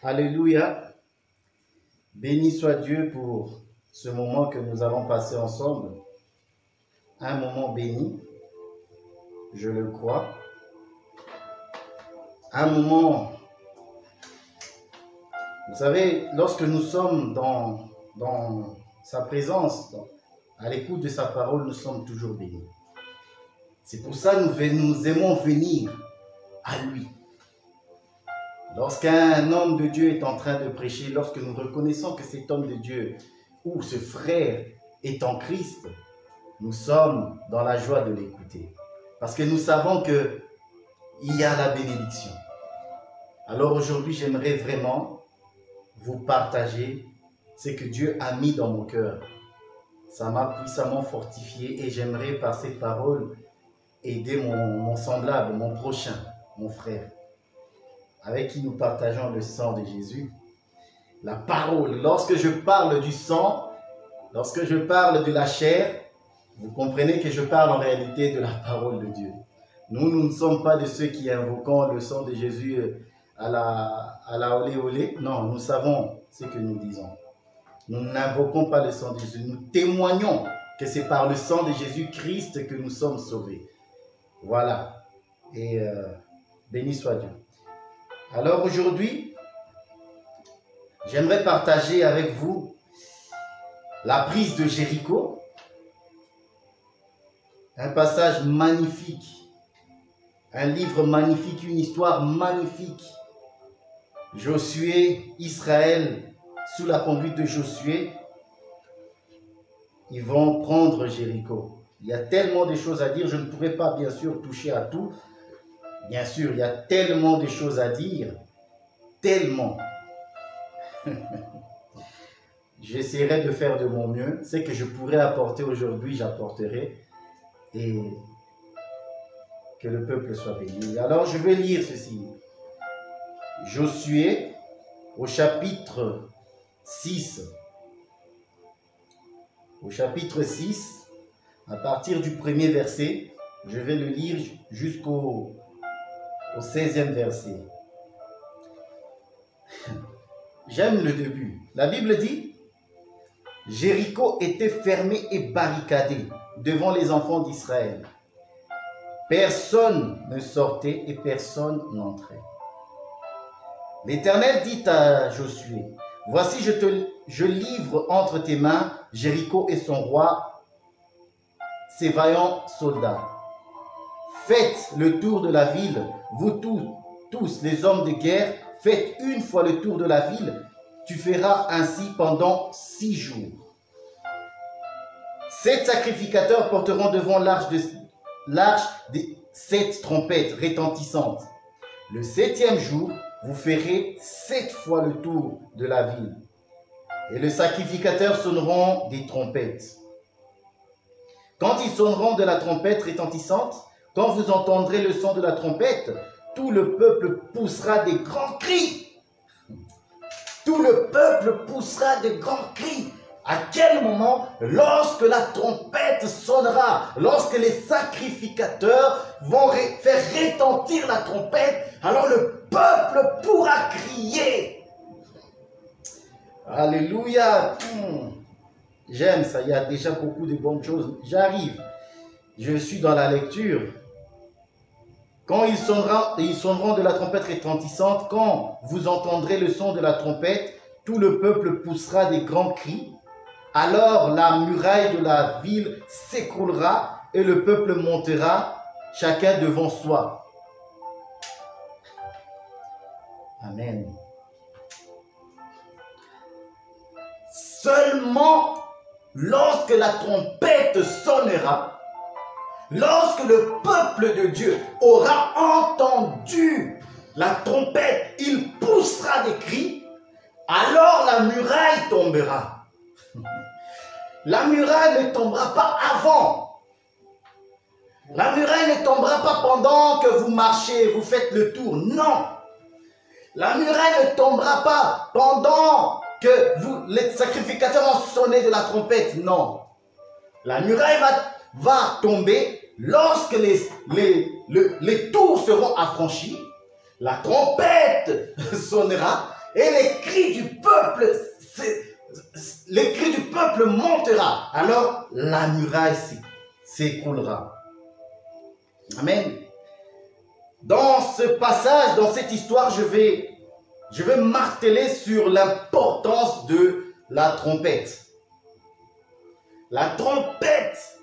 Alléluia. Béni soit Dieu pour ce moment que nous allons passer ensemble. Un moment béni, je le crois. Un moment, vous savez, lorsque nous sommes dans sa présence, à l'écoute de sa parole, nous sommes toujours bénis. C'est pour ça que nous aimons venir à lui. Lorsqu'un homme de Dieu est en train de prêcher, lorsque nous reconnaissons que cet homme de Dieu ou ce frère est en Christ, nous sommes dans la joie de l'écouter. Parce que nous savons qu'il y a la bénédiction. Alors aujourd'hui, j'aimerais vraiment vous partager ce que Dieu a mis dans mon cœur. Ça m'a puissamment fortifié et j'aimerais par cette parole aider mon semblable, mon prochain, mon frère, avec qui nous partageons le sang de Jésus. La parole, lorsque je parle du sang, lorsque je parle de la chair, vous comprenez que je parle en réalité de la parole de Dieu. Nous ne sommes pas de ceux qui invoquons le sang de Jésus à la olé olé. Non, nous savons ce que nous disons. Nous n'invoquons pas le sang de Jésus. Nous témoignons que c'est par le sang de Jésus-Christ que nous sommes sauvés. Voilà. Et béni soit Dieu. Alors aujourd'hui, j'aimerais partager avec vous la prise de Jéricho. Un passage magnifique, un livre magnifique, une histoire magnifique. Josué, Israël, sous la conduite de Josué, ils vont prendre Jéricho. Il y a tellement de choses à dire, je ne pourrais pas bien sûr toucher à tout. Bien sûr, il y a tellement de choses à dire, tellement. J'essaierai de faire de mon mieux. Ce que je pourrais apporter aujourd'hui, j'apporterai. Et que le peuple soit béni. Alors je vais lire ceci. Josué au chapitre 6. Au chapitre 6, à partir du premier verset, je vais le lire jusqu'au 16e verset. J'aime le début. La Bible dit, Jéricho était fermé et barricadé devant les enfants d'Israël. Personne ne sortait et personne n'entrait. L'Éternel dit à Josué, « Voici, je livre entre tes mains Jéricho et son roi, ses vaillants soldats. Faites le tour de la ville, vous tous les hommes de guerre, faites une fois le tour de la ville. Tu feras ainsi pendant 6 jours. 7 sacrificateurs porteront devant l'arche des 7 trompettes retentissantes. Le 7e jour, vous ferez 7 fois le tour de la ville. Et les sacrificateurs sonneront des trompettes. Quand ils sonneront de la trompette retentissante, quand vous entendrez le son de la trompette, tout le peuple poussera des grands cris. Tout le peuple poussera de grands cris. À quel moment? Lorsque la trompette sonnera, lorsque les sacrificateurs vont faire retentir la trompette, alors le peuple pourra crier. Alléluia. J'aime ça, il y a déjà beaucoup de bonnes choses. J'arrive, je suis dans la lecture. Quand ils sonneront de la trompette retentissante, quand vous entendrez le son de la trompette, tout le peuple poussera des grands cris. Alors la muraille de la ville s'écroulera et le peuple montera, chacun devant soi. Amen. Seulement lorsque la trompette sonnera, lorsque le peuple de Dieu aura entendu la trompette, il poussera des cris, alors la muraille tombera. La muraille ne tombera pas avant. La muraille ne tombera pas pendant que vous marchez, vous faites le tour. Non. La muraille ne tombera pas pendant que les sacrificateurs vont sonner de la trompette. Non. La muraille va tomber lorsque les tours seront affranchis. La trompette sonnera et les cris du peuple montera. Alors la muraille s'écroulera. Amen. Dans ce passage, dans cette histoire, je vais marteler sur l'importance de la trompette. La trompette,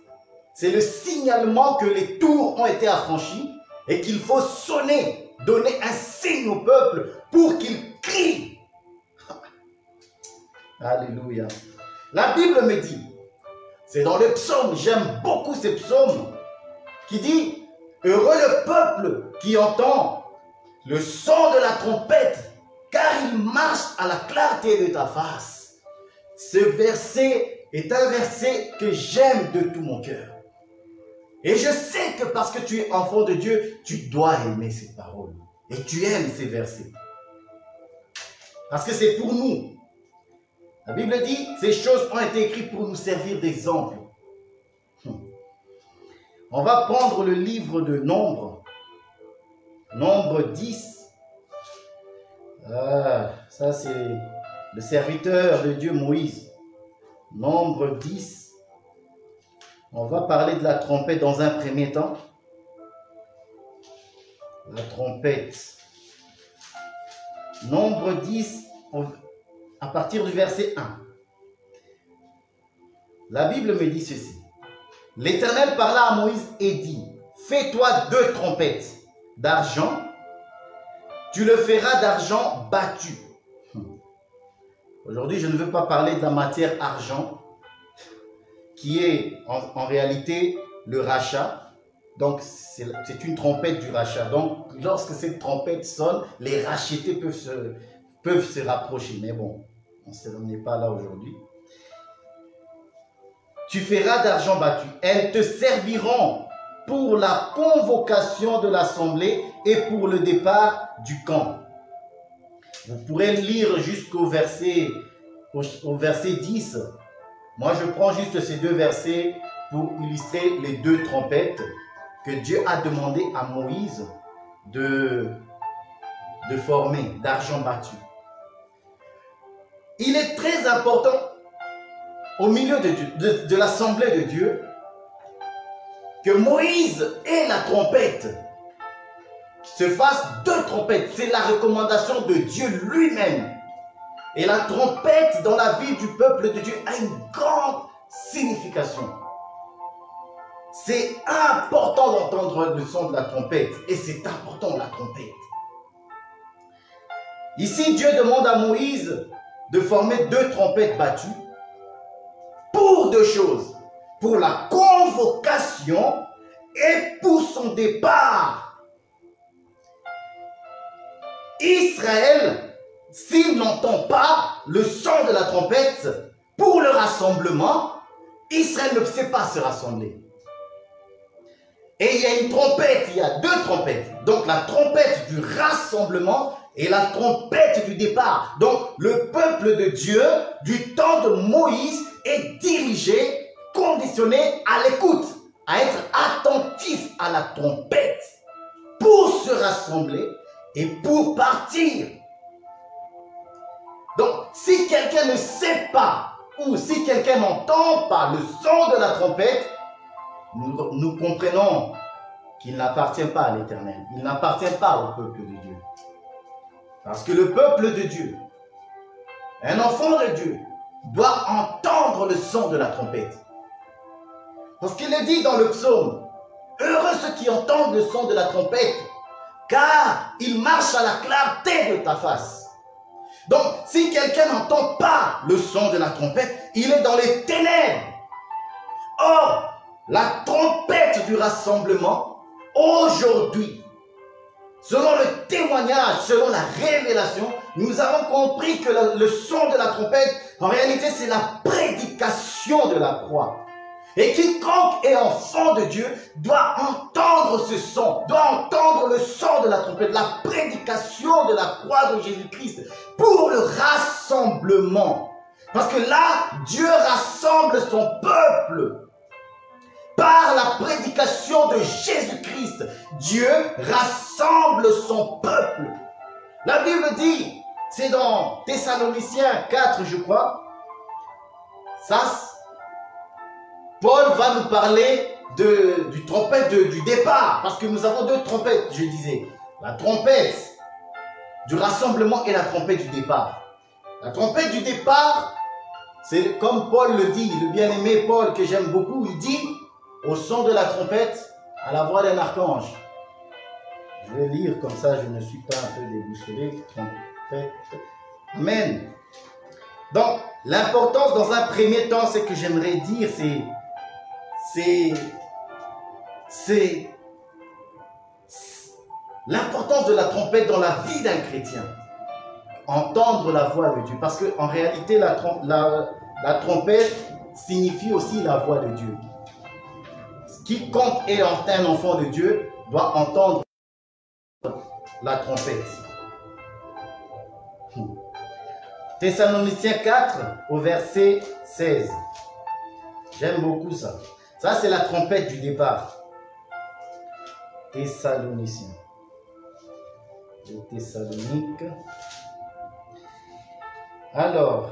c'est le signalement que les tours ont été affranchis et qu'il faut sonner, donner un signe au peuple pour qu'il crie. Alléluia. La Bible me dit, c'est dans le psaume, j'aime beaucoup ces psaumes, qui dit, heureux le peuple qui entend le son de la trompette, car il marche à la clarté de ta face. Ce verset est un verset que j'aime de tout mon cœur. Et je sais que parce que tu es enfant de Dieu, tu dois aimer ces paroles. Et tu aimes ces versets. Parce que c'est pour nous. La Bible dit, ces choses ont été écrites pour nous servir d'exemple. On va prendre le livre de Nombre. Nombre 10. Ça c'est le serviteur de Dieu Moïse. Nombre 10. On va parler de la trompette dans un premier temps. La trompette. Nombre 10, à partir du verset 1. La Bible me dit ceci. L'Éternel parla à Moïse et dit, fais-toi 2 trompettes d'argent, tu le feras d'argent battu. Aujourd'hui, je ne veux pas parler de la matière argent, qui est en réalité le rachat. Donc, c'est une trompette du rachat. Donc, lorsque cette trompette sonne, les rachetés peuvent se rapprocher. Mais bon, on n'est pas là aujourd'hui. Tu feras d'argent battu. Elles te serviront pour la convocation de l'assemblée et pour le départ du camp. Vous pourrez lire jusqu'au verset 10. Moi, je prends juste ces 2 versets pour illustrer les 2 trompettes que Dieu a demandé à Moïse de former, d'argent battu. Il est très important au milieu de l'assemblée de Dieu que Moïse ait la trompette, se fasse 2 trompettes. C'est la recommandation de Dieu lui-même. Et la trompette dans la vie du peuple de Dieu a une grande signification. C'est important d'entendre le son de la trompette. Et c'est important la trompette. Ici, Dieu demande à Moïse de former 2 trompettes battues pour 2 choses. Pour la convocation et pour son départ. Israël, s'il n'entend pas le son de la trompette pour le rassemblement, Israël ne sait pas se rassembler. Et il y a une trompette, il y a 2 trompettes. Donc la trompette du rassemblement et la trompette du départ. Donc le peuple de Dieu, du temps de Moïse, est dirigé, conditionné à l'écoute, à être attentif à la trompette pour se rassembler et pour partir. Donc, si quelqu'un ne sait pas ou si quelqu'un n'entend pas le son de la trompette, nous comprenons qu'il n'appartient pas à l'Éternel. Il n'appartient pas au peuple de Dieu. Parce que le peuple de Dieu, un enfant de Dieu, doit entendre le son de la trompette. Parce qu'il est dit dans le psaume, heureux ceux qui entendent le son de la trompette, car ils marchent à la clarté de ta face. Donc, si quelqu'un n'entend pas le son de la trompette, il est dans les ténèbres. Or, la trompette du rassemblement, aujourd'hui, selon le témoignage, selon la révélation, nous avons compris que le son de la trompette, en réalité, c'est la prédication de la croix. Et quiconque est enfant de Dieu doit entendre ce son, doit entendre le son de la trompette, la prédication de la croix de Jésus-Christ pour le rassemblement. Parce que là, Dieu rassemble son peuple. Par la prédication de Jésus-Christ, Dieu rassemble son peuple. La Bible dit, C'est dans Thessaloniciens 4, je crois. Ça, Paul va nous parler du trompette du départ. Parce que nous avons deux trompettes, je disais. La trompette du rassemblement et la trompette du départ. La trompette du départ, c'est comme Paul le dit, le bien-aimé Paul que j'aime beaucoup, il dit au son de la trompette, à la voix d'un archange. Je vais lire comme ça, je ne suis pas un peu déboussolé. Trompette. Amen. Donc, l'importance dans un premier temps, c'est que j'aimerais dire, c'est l'importance de la trompette dans la vie d'un chrétien. Entendre la voix de Dieu. Parce qu'en réalité, la trompette signifie aussi la voix de Dieu. Quiconque est un enfant de Dieu doit entendre la trompette. Thessaloniciens 4 au verset 16. J'aime beaucoup ça. Ça, c'est la trompette du départ. Thessaloniciens. Thessalonique. Alors,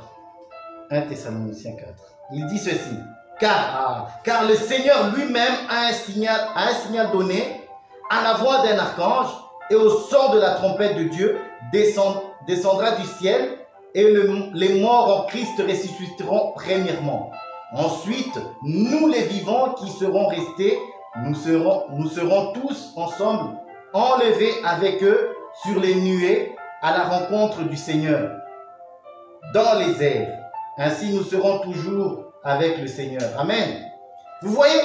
1 Thessaloniciens 4. Il dit ceci. Car le Seigneur lui-même a un signal donné à la voix d'un archange et au son de la trompette de Dieu descendra du ciel et les morts en Christ ressusciteront premièrement. Ensuite, nous les vivants qui serons restés, nous serons tous ensemble enlevés avec eux sur les nuées à la rencontre du Seigneur dans les airs. Ainsi, nous serons toujours avec le Seigneur. Amen. Vous voyez,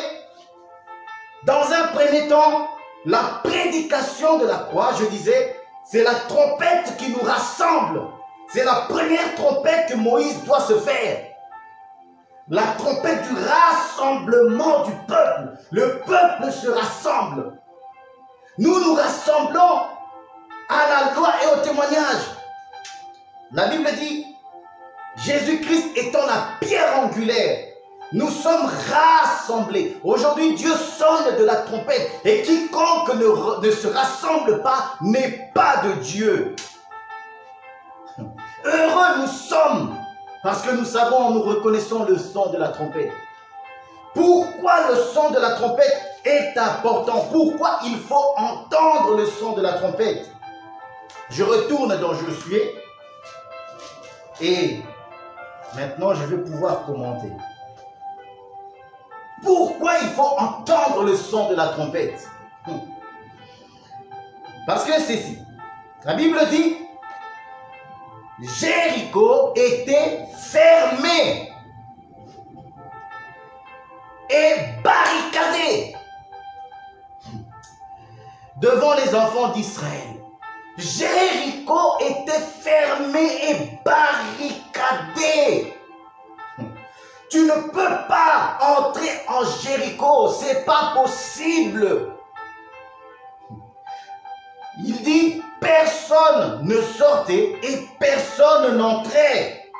dans un premier temps, la prédication de la croix, je disais, c'est la trompette qui nous rassemble. C'est la première trompette que Moïse doit se faire. La trompette du rassemblement du peuple. Le peuple se rassemble. Nous nous rassemblons à la loi et au témoignage. La Bible dit, Jésus-Christ étant la pierre angulaire, nous sommes rassemblés. Aujourd'hui, Dieu sonne de la trompette. Et quiconque ne se rassemble pas n'est pas de Dieu. Heureux nous sommes parce que nous savons, nous reconnaissons le son de la trompette. Pourquoi le son de la trompette est important? Pourquoi il faut entendre le son de la trompette? Je retourne dans Josué et maintenant je vais pouvoir commenter. Pourquoi il faut entendre le son de la trompette? Parce que c'est ici. La Bible dit, Jéricho était fermé et barricadé devant les enfants d'Israël. Jéricho était fermé et barricadé. Tu ne peux pas entrer en Jéricho, c'est pas possible. Il dit, personne ne sortait et personne n'entrait.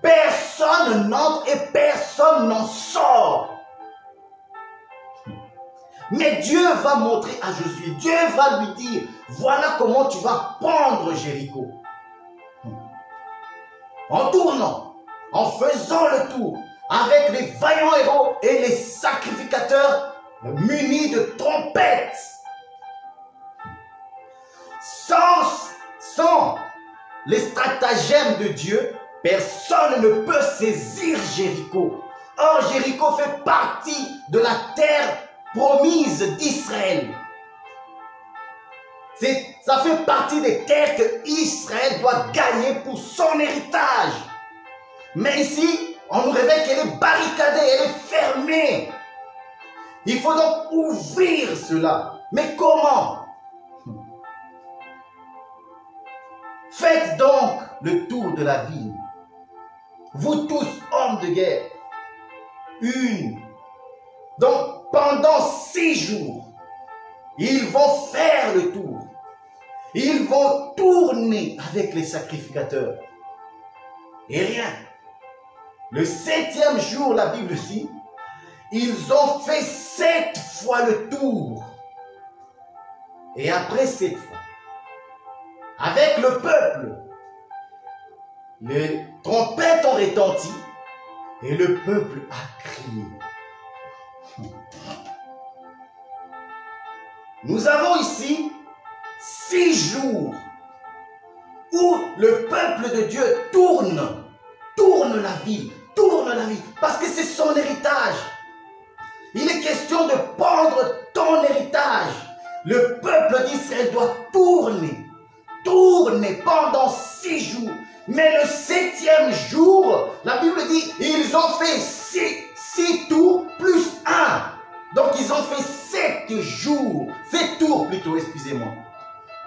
Personne n'entre et personne n'en sort. Mais Dieu va montrer à Josué, Dieu va lui dire, voilà comment tu vas prendre Jéricho. En tournant, en faisant le tour, avec les vaillants héros et les sacrificateurs munis de trompettes. Sans les stratagèmes de Dieu, personne ne peut saisir Jéricho. Or, Jéricho fait partie de la terre promise d'Israël. Ça fait partie des terres que Israël doit gagner pour son héritage. Mais ici, on nous révèle qu'elle est barricadée, elle est fermée. Il faut donc ouvrir cela. Mais comment? Faites donc le tour de la ville. Vous tous, hommes de guerre. Donc, pendant 6 jours, ils vont faire le tour. Ils vont tourner avec les sacrificateurs. Et rien. Le 7e jour, la Bible dit, ils ont fait 7 fois le tour. Et après 7 fois, avec le peuple. Les trompettes ont retenti et le peuple a crié. Nous avons ici 6 jours où le peuple de Dieu tourne la vie, parce que c'est son héritage. Il est question de prendre ton héritage. Le peuple d'Israël doit tourner pendant 6 jours. Mais le 7e jour, la Bible dit, ils ont fait 6 tours plus 1. Donc ils ont fait 7 tours plutôt, excusez-moi.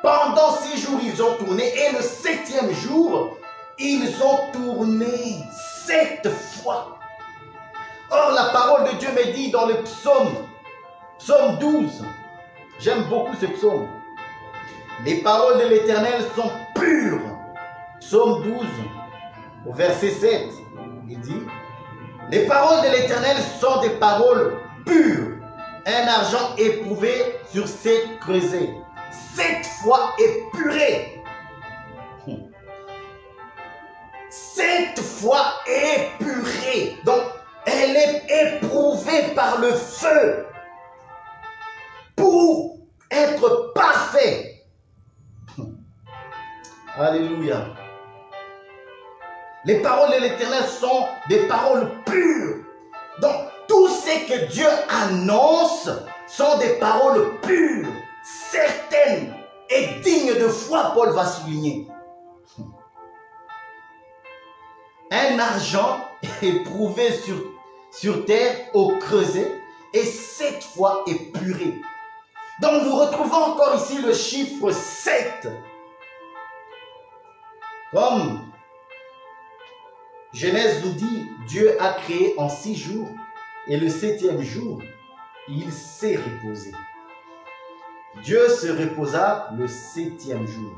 Pendant 6 jours, ils ont tourné. Et le 7e jour, ils ont tourné 7 fois. Or, la parole de Dieu me dit dans le psaume 12, j'aime beaucoup ce psaume. Les paroles de l'Éternel sont pures. Psaume 12, au verset 7, il dit, les paroles de l'Éternel sont des paroles pures, un argent éprouvé sur 7 creusets, 7 fois épuré. 7 fois épurée. Donc, elle est éprouvée par le feu pour être parfait. Alléluia. Les paroles de l'Éternel sont des paroles pures. Donc, tout ce que Dieu annonce sont des paroles pures, certaines et dignes de foi, Paul va souligner. Un argent éprouvé sur terre au creuset et 7 fois épuré. Donc nous retrouvons encore ici le chiffre 7. Comme Genèse nous dit, Dieu a créé en 6 jours et le 7e jour, il s'est reposé. Dieu se reposa le 7e jour.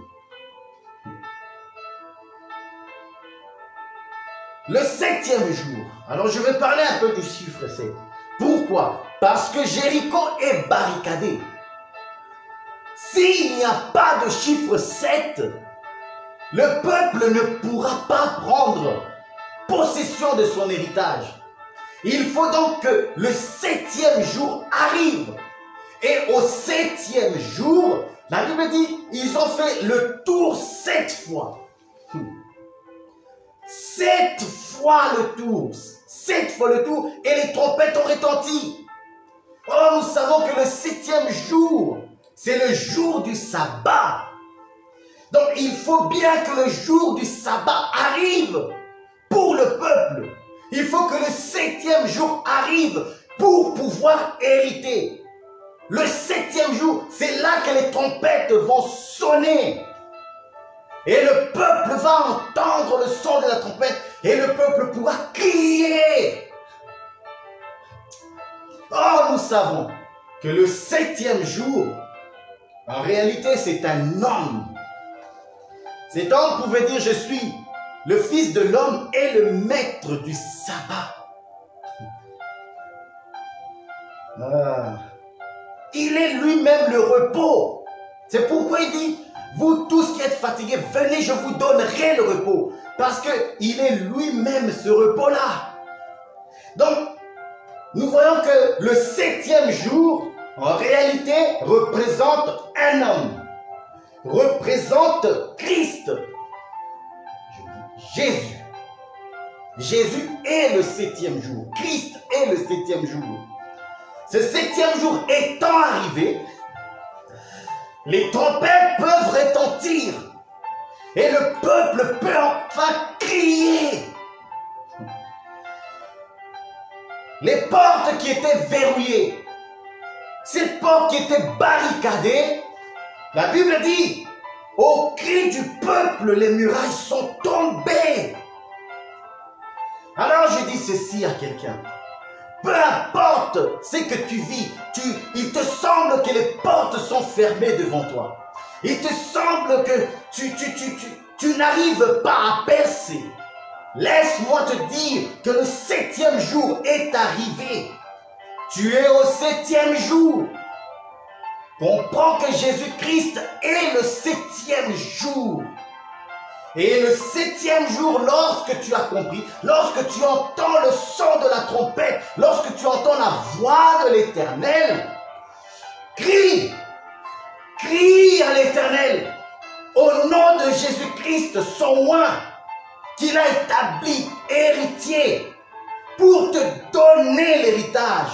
Le 7e jour. Alors je vais parler un peu du chiffre 7. Pourquoi? Parce que Jéricho est barricadé. S'il n'y a pas de chiffre 7, le peuple ne pourra pas prendre possession de son héritage. Il faut donc que le 7e jour arrive. Et au 7e jour, la Bible dit, ils ont fait le tour 7 fois. 7 fois le tour. 7 fois le tour et les trompettes ont retenti. Oh, nous savons que le 7e jour, c'est le jour du sabbat. Donc il faut bien que le jour du sabbat arrive pour le peuple. Il faut que le 7e jour arrive pour pouvoir hériter. Le 7e jour, c'est là que les trompettes vont sonner. Et le peuple va entendre le son de la trompette et le peuple pourra crier. Or, nous savons que le 7e jour, en réalité, c'est un homme. Cet homme pouvait dire, je suis le fils de l'homme et le maître du sabbat. Il est lui-même le repos. C'est pourquoi il dit, vous tous qui êtes fatigués, venez, je vous donnerai le repos. Parce qu'il est lui-même ce repos-là. Donc, nous voyons que le 7e jour, en réalité, représente un homme. Représente Christ. Je dis Jésus. Jésus est le 7e jour. Christ est le 7e jour. Ce 7e jour étant arrivé, les trompettes peuvent retentir et le peuple peut enfin crier. Les portes qui étaient verrouillées, ces portes qui étaient barricadées, la Bible dit, au cri du peuple, les murailles sont tombées. Alors je dis ceci à quelqu'un. Peu importe ce que tu vis, il te semble que les portes sont fermées devant toi. Il te semble que tu n'arrives pas à percer. Laisse-moi te dire que le 7e jour est arrivé. Tu es au 7e jour. comprends que Jésus-Christ est le 7e jour. Et le 7e jour, lorsque tu as compris, lorsque tu entends le son de la trompette, lorsque tu entends la voix de l'Éternel, crie, crie à l'Éternel, au nom de Jésus-Christ, son oint, qu'il a établi héritier, pour te donner l'héritage.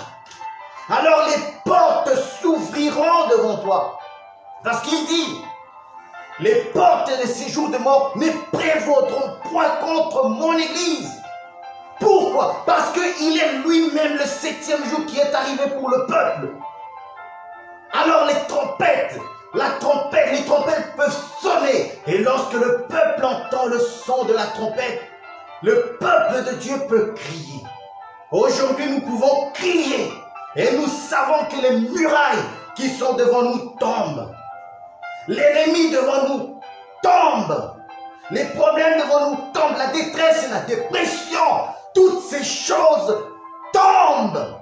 Alors les portes s'ouvriront devant toi. Parce qu'il dit, les portes de ces jours de mort ne prévaudront point contre mon église. Pourquoi? Parce qu'il est lui-même le 7e jour qui est arrivé pour le peuple. Alors les trompettes peuvent sonner. Et lorsque le peuple entend le son de la trompette, le peuple de Dieu peut crier. Aujourd'hui, nous pouvons crier. Et nous savons que les murailles qui sont devant nous tombent. L'ennemi devant nous tombe. Les problèmes devant nous tombent. La détresse et la dépression. Toutes ces choses tombent.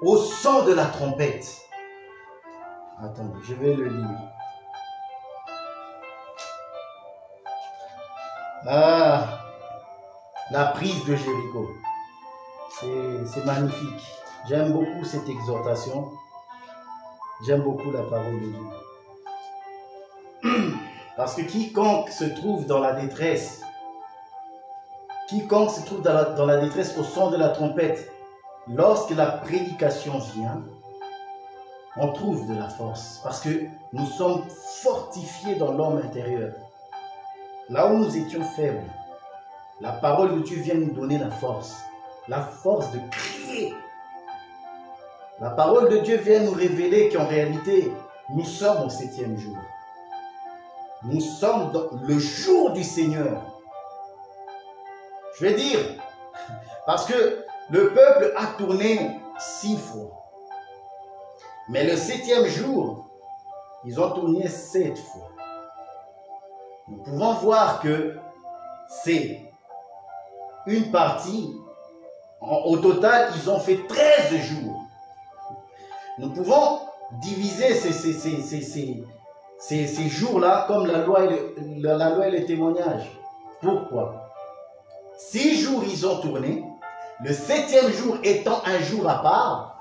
Au son de la trompette. Attendez, je vais le lire. La prise de Jéricho. C'est magnifique. J'aime beaucoup cette exhortation. J'aime beaucoup la parole de Dieu. Parce que quiconque se trouve dans la détresse, au son de la trompette, lorsque la prédication vient, on trouve de la force. Parce que nous sommes fortifiés dans l'homme intérieur. Là où nous étions faibles, la parole de Dieu vient nous donner la force de crier. La parole de Dieu vient nous révéler qu'en réalité, nous sommes au 7e jour. Nous sommes dans le jour du Seigneur. Je vais dire, parce que le peuple a tourné 6 fois. Mais le 7e jour, ils ont tourné 7 fois. Nous pouvons voir que c'est une partie. Au total, ils ont fait 13 jours. Nous pouvons diviser ces jours-là comme la loi et le témoignage. Pourquoi? 6 jours ils ont tourné. Le 7e jour étant un jour à part,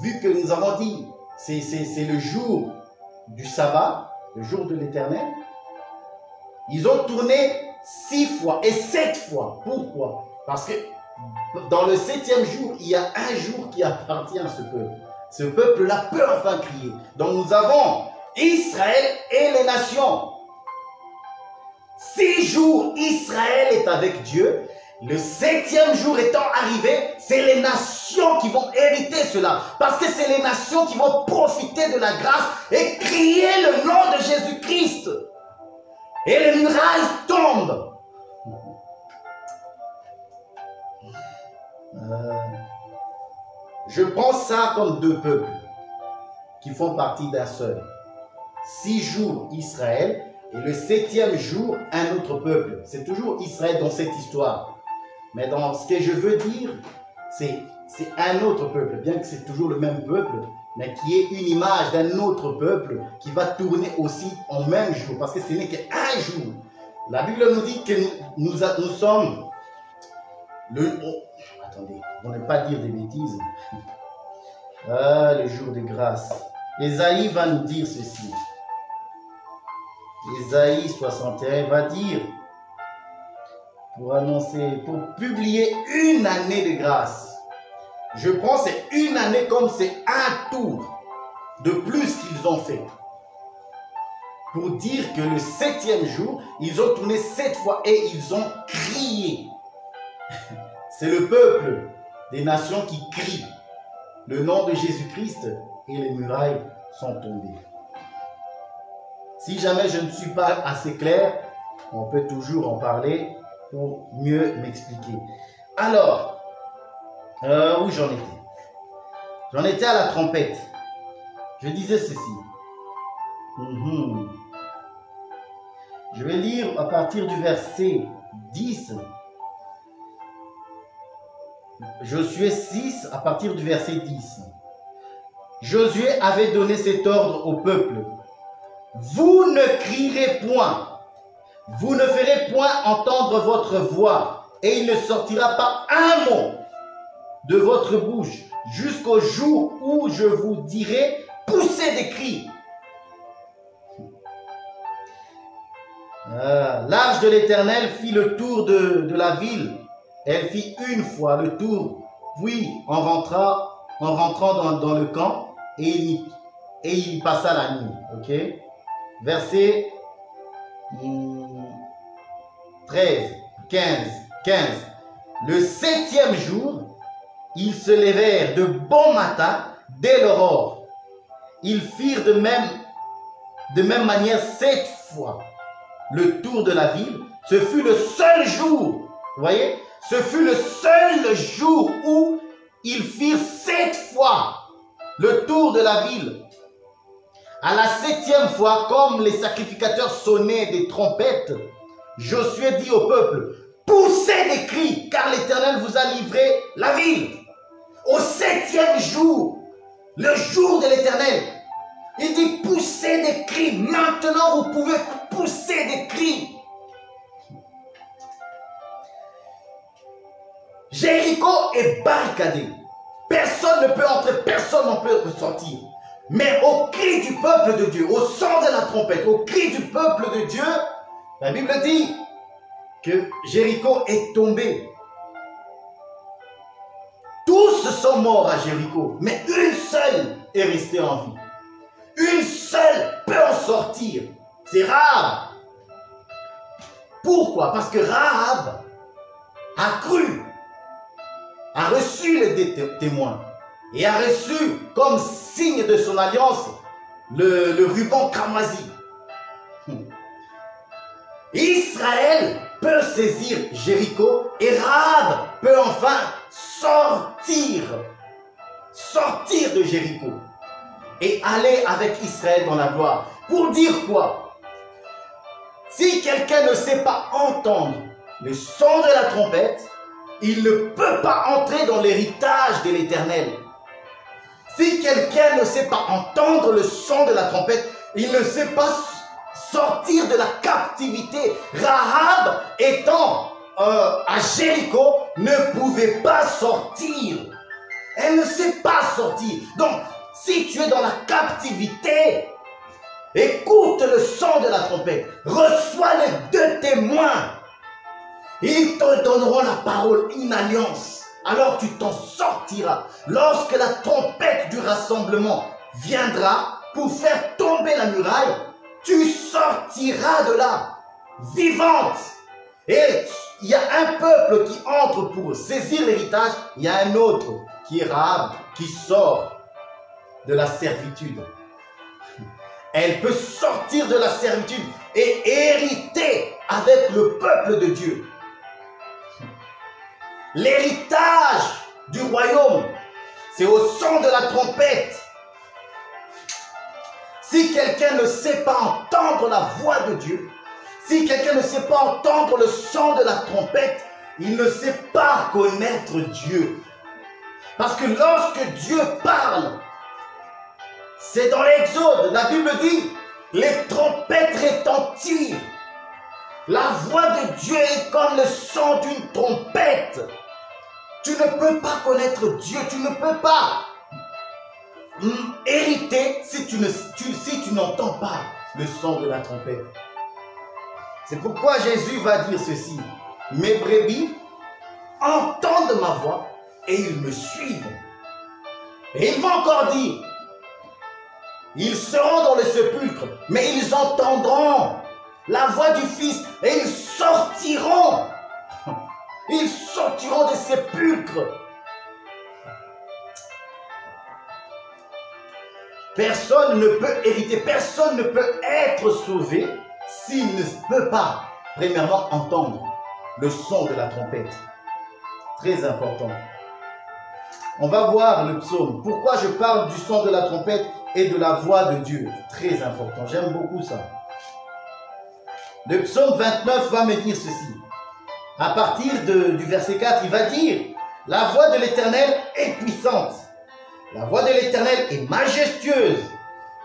vu que nous avons dit c'est le jour du sabbat, le jour de l'Éternel, ils ont tourné 6 fois et 7 fois. Pourquoi? Parce que dans le 7e jour, il y a un jour qui appartient à ce peuple. Ce peuple-là peut enfin crier. Donc nous avons Israël et les nations. 6 jours, Israël est avec Dieu. Le 7e jour étant arrivé, c'est les nations qui vont hériter cela. Parce que c'est les nations qui vont profiter de la grâce et crier le nom de Jésus-Christ. Et les murailles tombent. Je prends ça comme 2 peuples qui font partie d'un seul. 6 jours Israël et le 7e jour un autre peuple. C'est toujours Israël dans cette histoire. Mais dans ce que je veux dire, c'est un autre peuple, bien que c'est toujours le même peuple, mais qui est une image d'un autre peuple qui va tourner aussi en même jour, parce que ce n'est qu'un jour. La Bible nous dit que nous sommes attendez, on ne pas dire des bêtises. Le jour de grâce. Ésaïe va nous dire ceci. Ésaïe 61 va dire, pour annoncer, pour publier une année de grâce. Je prends c'est une année comme c'est un tour de plus qu'ils ont fait. Pour dire que le 7e jour, ils ont tourné 7 fois et ils ont crié. C'est le peuple des nations qui crie le nom de Jésus-Christ et les murailles sont tombées. Si jamais je ne suis pas assez clair, on peut toujours en parler pour mieux m'expliquer. Alors, où j'en étais? J'en étais à la trompette. Je disais ceci. Je vais lire à partir du verset 10. Josué 6, à partir du verset 10. Josué avait donné cet ordre au peuple. Vous ne crierez point, vous ne ferez point entendre votre voix, et il ne sortira pas un mot de votre bouche, jusqu'au jour où je vous dirai, poussez des cris. L'arche de l'Éternel fit le tour de la ville. Elle fit une fois le tour, puis en rentrant dans le camp, et il y passa la nuit. Ok? Verset 13, 15. Le 7e jour, ils se levèrent de bon matin dès l'aurore. Ils firent de même manière 7 fois le tour de la ville. Ce fut le seul jour, vous voyez, ce fut le seul jour où ils firent 7 fois le tour de la ville. À la 7e fois, comme les sacrificateurs sonnaient des trompettes, Josué dit au peuple, poussez des cris, car l'Éternel vous a livré la ville. Au 7e jour, le jour de l'Éternel, il dit poussez des cris. Maintenant, vous pouvez pousser des cris. Jéricho est barricadé. Personne ne peut entrer, personne ne peut sortir. Mais au cri du peuple de Dieu, au son de la trompette, au cri du peuple de Dieu, la Bible dit que Jéricho est tombé. Tous sont morts à Jéricho, mais une seule est restée en vie. Une seule peut en sortir. C'est Rahab. Pourquoi? Parce que Rahab a cru, a reçu les témoins et a reçu comme signe de son alliance le ruban Kamazi. Israël peut saisir Jéricho et Rahab peut enfin sortir de Jéricho et aller avec Israël dans la gloire. Pour dire quoi? Si quelqu'un ne sait pas entendre le son de la trompette, il ne peut pas entrer dans l'héritage de l'Éternel. Si quelqu'un ne sait pas entendre le son de la trompette, il ne sait pas sortir de la captivité. Rahab étant à Jéricho ne pouvait pas sortir. Elle ne sait pas sortir. Donc, si tu es dans la captivité, écoute le son de la trompette. Reçois les 2 témoins. Ils te donneront la parole, une alliance. Alors tu t'en sortiras. Lorsque la trompette du rassemblement viendra pour faire tomber la muraille, tu sortiras de là, vivante. Et il y a un peuple qui entre pour saisir l'héritage. Il y a un autre qui est Rahab, qui sort de la servitude. Elle peut sortir de la servitude et hériter avec le peuple de Dieu. L'héritage du royaume, c'est au son de la trompette. Si quelqu'un ne sait pas entendre la voix de Dieu, si quelqu'un ne sait pas entendre le son de la trompette, il ne sait pas connaître Dieu. Parce que lorsque Dieu parle, c'est dans l'Exode, la Bible dit, les trompettes retentissent. La voix de Dieu est comme le son d'une trompette. Tu ne peux pas connaître Dieu, tu ne peux pas hériter si tu n'entends pas le son de la trompette. C'est pourquoi Jésus va dire ceci. Mes brebis entendent ma voix et ils me suivent. Et il va encore dire, ils seront dans le sépulcre, mais ils entendront la voix du Fils et ils sortiront. Ils sortiront des sépulcres. Personne ne peut hériter, personne ne peut être sauvé s'il ne peut pas, premièrement, entendre le son de la trompette. Très important. On va voir le psaume. Pourquoi je parle du son de la trompette et de la voix de Dieu? Très important. J'aime beaucoup ça. Le psaume 29 va me dire ceci. À partir du verset 4, il va dire, La voix de l'Éternel est puissante. La voix de l'Éternel est majestueuse.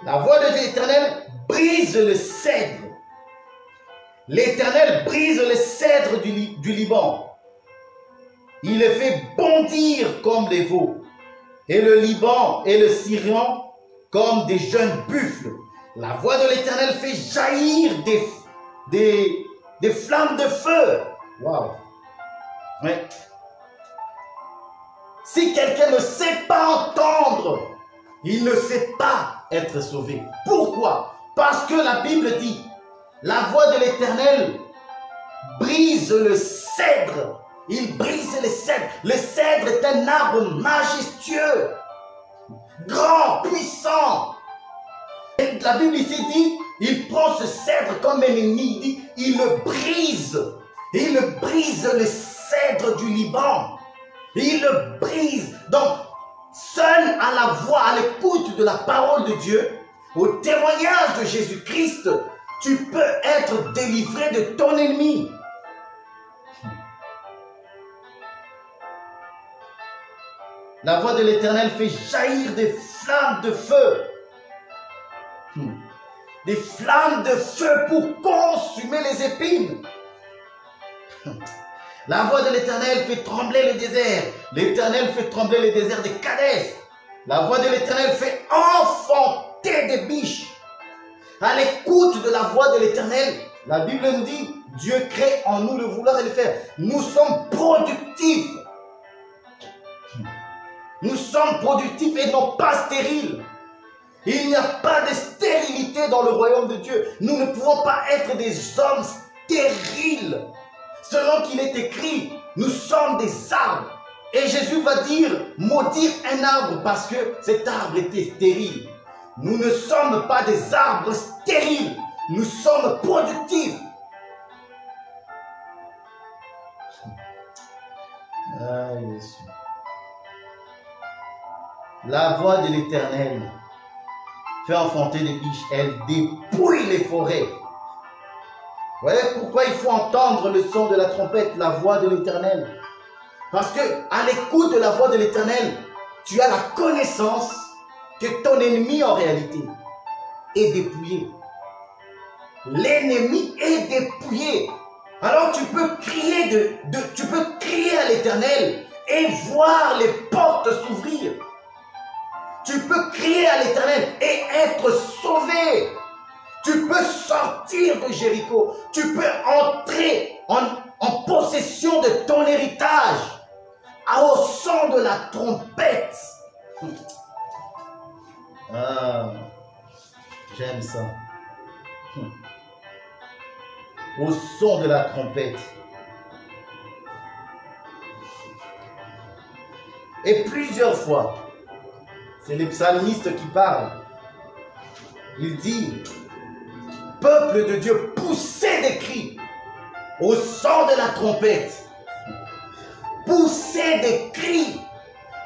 La voix de l'Éternel brise le cèdre. L'Éternel brise le cèdre du Liban. Il le fait bondir comme des veaux. Et le Liban et le Syrian comme des jeunes buffles. La voix de l'Éternel fait jaillir des flammes de feu. Waouh! Ouais. Si quelqu'un ne sait pas entendre, il ne sait pas être sauvé. Pourquoi? Parce que la Bible dit, la voix de l'Éternel brise le cèdre. Il brise le cèdre. Le cèdre est un arbre majestueux, grand, puissant. Et la Bible ici dit, il prend ce cèdre comme un ennemi. Il dit, il le brise. Il brise le cèdre du Liban. Il le brise. Donc, seul à la voix, à l'écoute de la parole de Dieu, au témoignage de Jésus-Christ, tu peux être délivré de ton ennemi. La voix de l'Éternel fait jaillir des flammes de feu. Des flammes de feu pour consumer les épines. La voix de l'Éternel fait trembler le désert. L'Éternel fait trembler le désert de Kadès. La voix de l'Éternel fait enfanter des biches. À l'écoute de la voix de l'Éternel, la Bible nous dit, Dieu crée en nous le vouloir et le faire. Nous sommes productifs. Nous sommes productifs et non pas stériles. Il n'y a pas de stérilité dans le royaume de Dieu. Nous ne pouvons pas être des hommes stériles. Selon qu'il est écrit, nous sommes des arbres. Et Jésus va dire, maudire un arbre parce que cet arbre était stérile. Nous ne sommes pas des arbres stériles. Nous sommes productifs. Ah, Jésus. La voix de l'Éternel fait enfanter des biches. Elle dépouille les forêts. Vous voyez pourquoi il faut entendre le son de la trompette, la voix de l'Éternel? Parce que à l'écoute de la voix de l'Éternel, tu as la connaissance que ton ennemi en réalité est dépouillé. L'ennemi est dépouillé. Alors tu peux crier tu peux crier à l'Éternel et voir les portes s'ouvrir. Tu peux crier à l'Éternel et être sauvé. Tu peux sortir de Jéricho. Tu peux entrer en possession de ton héritage au son de la trompette. Ah, j'aime ça. Au son de la trompette. Et plusieurs fois, c'est les psalmistes qui parlent. Il dit, peuple de Dieu, poussez des cris au son de la trompette. Poussez des cris.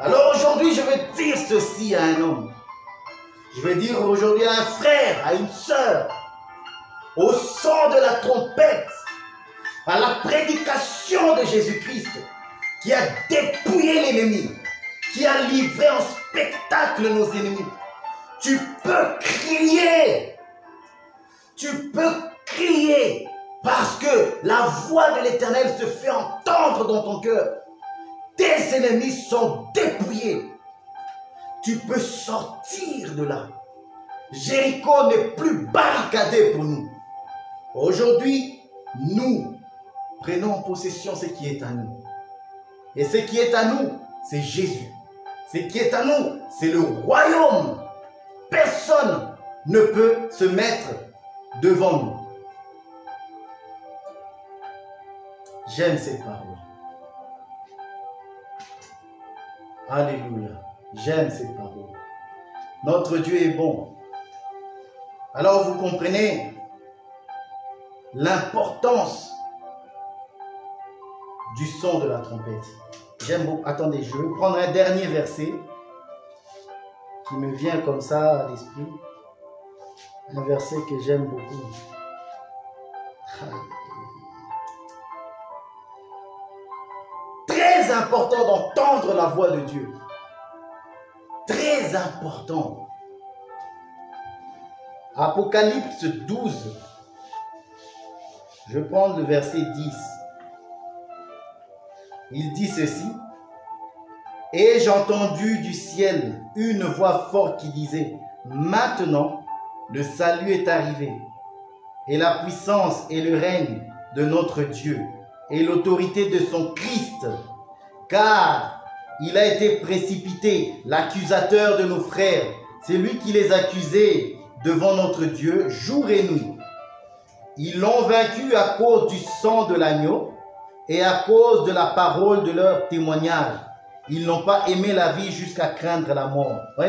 Alors aujourd'hui, je vais dire ceci à un homme. Je vais dire aujourd'hui à un frère, à une sœur, au son de la trompette, à la prédication de Jésus-Christ, qui a dépouillé l'ennemi, qui a livré en spectacle nos ennemis. Tu peux crier. Tu peux crier parce que la voix de l'Éternel se fait entendre dans ton cœur. Tes ennemis sont dépouillés. Tu peux sortir de là. Jéricho n'est plus barricadé pour nous. Aujourd'hui, nous prenons en possession ce qui est à nous. Et ce qui est à nous, c'est Jésus. Ce qui est à nous, c'est le royaume. Personne ne peut se mettre devant nous. J'aime cette parole. Alléluia. J'aime cette parole. Notre Dieu est bon. Alors vous comprenez l'importance du son de la trompette. J'aime beaucoup. Attendez, je vais prendre un dernier verset qui me vient comme ça à l'esprit. Un verset que j'aime beaucoup. Très important d'entendre la voix de Dieu. Très important. Apocalypse 12. Je vais prendre le verset 10. Il dit ceci. Et j'ai entendu du ciel une voix forte qui disait, maintenant le salut est arrivé, et la puissance et le règne de notre Dieu, et l'autorité de son Christ, car il a été précipité, l'accusateur de nos frères, c'est lui qui les accusait devant notre Dieu jour et nuit. Ils l'ont vaincu à cause du sang de l'agneau et à cause de la parole de leur témoignage. Ils n'ont pas aimé la vie jusqu'à craindre la mort. Oui?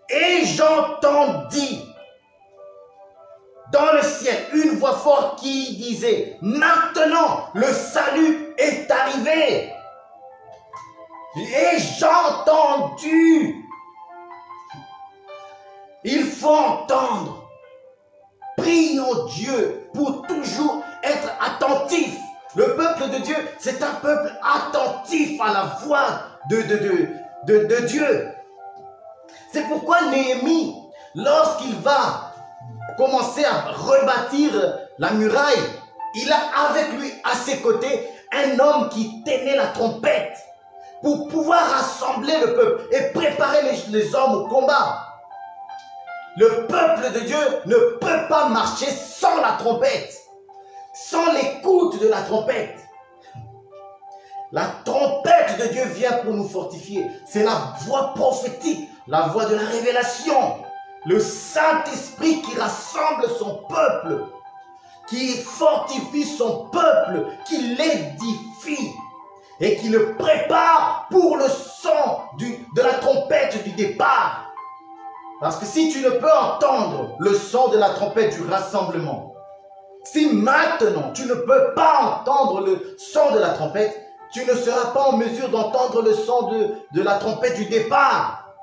Et j'entendis dans le ciel une voix forte qui disait, maintenant le salut est arrivé. Et j'ai entendu. Il faut entendre. Prions Dieu pour toujours être attentif. Le peuple de Dieu, c'est un peuple attentif à la voix de Dieu. C'est pourquoi Néhémie, lorsqu'il va commencer à rebâtir la muraille, il a avec lui à ses côtés un homme qui tenait la trompette pour pouvoir rassembler le peuple et préparer les hommes au combat. Le peuple de Dieu ne peut pas marcher sans la trompette, sans l'écoute de la trompette. La trompette de Dieu vient pour nous fortifier. C'est la voix prophétique, la voix de la révélation. Le Saint-Esprit qui rassemble son peuple, qui fortifie son peuple, qui l'édifie et qui le prépare pour le son de la trompette du départ. Parce que si tu ne peux entendre le son de la trompette du rassemblement, si maintenant tu ne peux pas entendre le son de la trompette, tu ne seras pas en mesure d'entendre le son de la trompette du départ.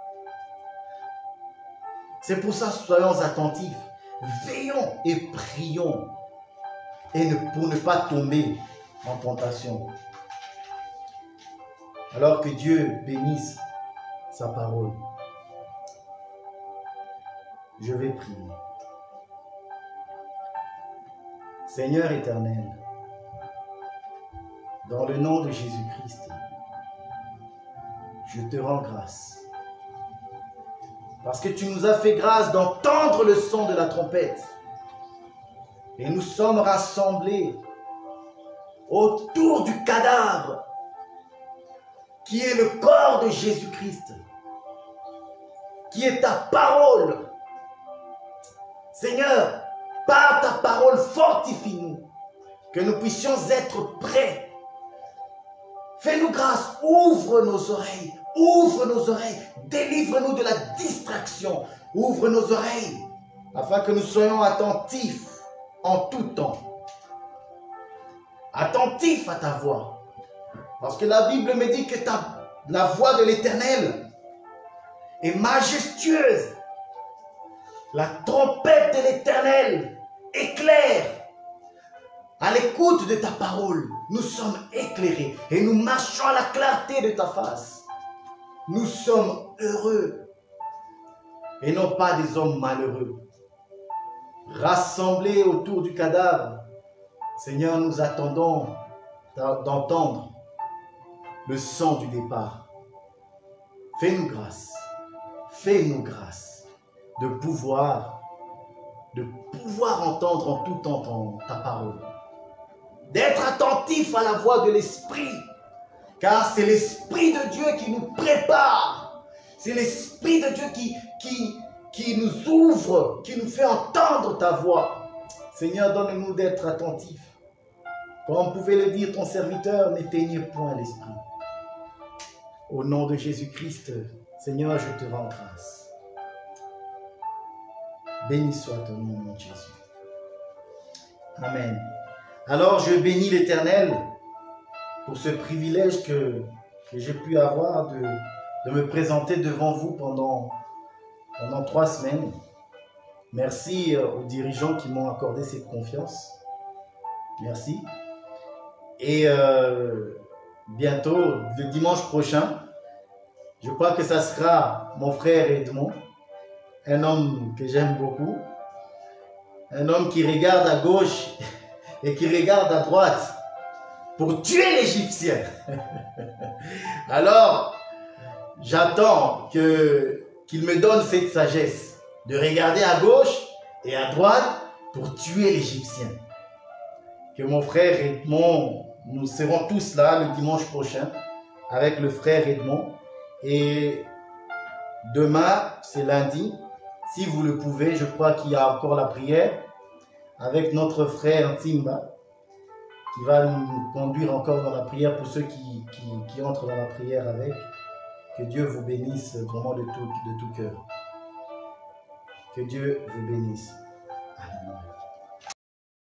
C'est pour ça, soyons attentifs, veillons et prions pour ne pas tomber en tentation. Alors que Dieu bénisse sa parole. Je vais prier. Seigneur éternel, dans le nom de Jésus-Christ, je te rends grâce. Parce que tu nous as fait grâce d'entendre le son de la trompette. Et nous sommes rassemblés autour du cadavre qui est le corps de Jésus-Christ, qui est ta parole. Seigneur, par ta parole, fortifie-nous, que nous puissions être prêts. Fais-nous grâce, ouvre nos oreilles, délivre-nous de la distraction, ouvre nos oreilles, afin que nous soyons attentifs en tout temps. Attentifs à ta voix. Parce que la Bible me dit que la voix de l'Éternel est majestueuse. La trompette de l'Éternel éclaire. À l'écoute de ta parole, nous sommes éclairés et nous marchons à la clarté de ta face. Nous sommes heureux et non pas des hommes malheureux. Rassemblés autour du cadavre, Seigneur, nous attendons d'entendre le son du départ. Fais-nous grâce de pouvoir entendre en tout temps ta parole. D'être attentif à la voix de l'Esprit, car c'est l'Esprit de Dieu qui nous prépare. C'est l'Esprit de Dieu qui nous ouvre, qui nous fait entendre ta voix. Seigneur, donne-nous d'être attentifs. Comme pouvait le dire ton serviteur, n'éteignez point l'Esprit. Au nom de Jésus-Christ, Seigneur, je te rends grâce. Béni soit ton nom, mon Jésus. Amen. Alors, je bénis l'Éternel pour ce privilège que j'ai pu avoir de me présenter devant vous pendant 3 semaines. Merci aux dirigeants qui m'ont accordé cette confiance. Merci. Et bientôt, le dimanche prochain. Je crois que ça sera mon frère Edmond, un homme que j'aime beaucoup, un homme qui regarde à gauche et qui regarde à droite pour tuer l'Égyptien. Alors, j'attends qu'il me donne cette sagesse de regarder à gauche et à droite pour tuer l'Égyptien. Que mon frère Edmond, nous serons tous là le dimanche prochain avec le frère Edmond. Et demain, c'est lundi. Si vous le pouvez, je crois qu'il y a encore la prière avec notre frère Timba qui va nous conduire encore dans la prière pour ceux qui entrent dans la prière avec. Que Dieu vous bénisse vraiment de tout cœur. Que Dieu vous bénisse. Amen.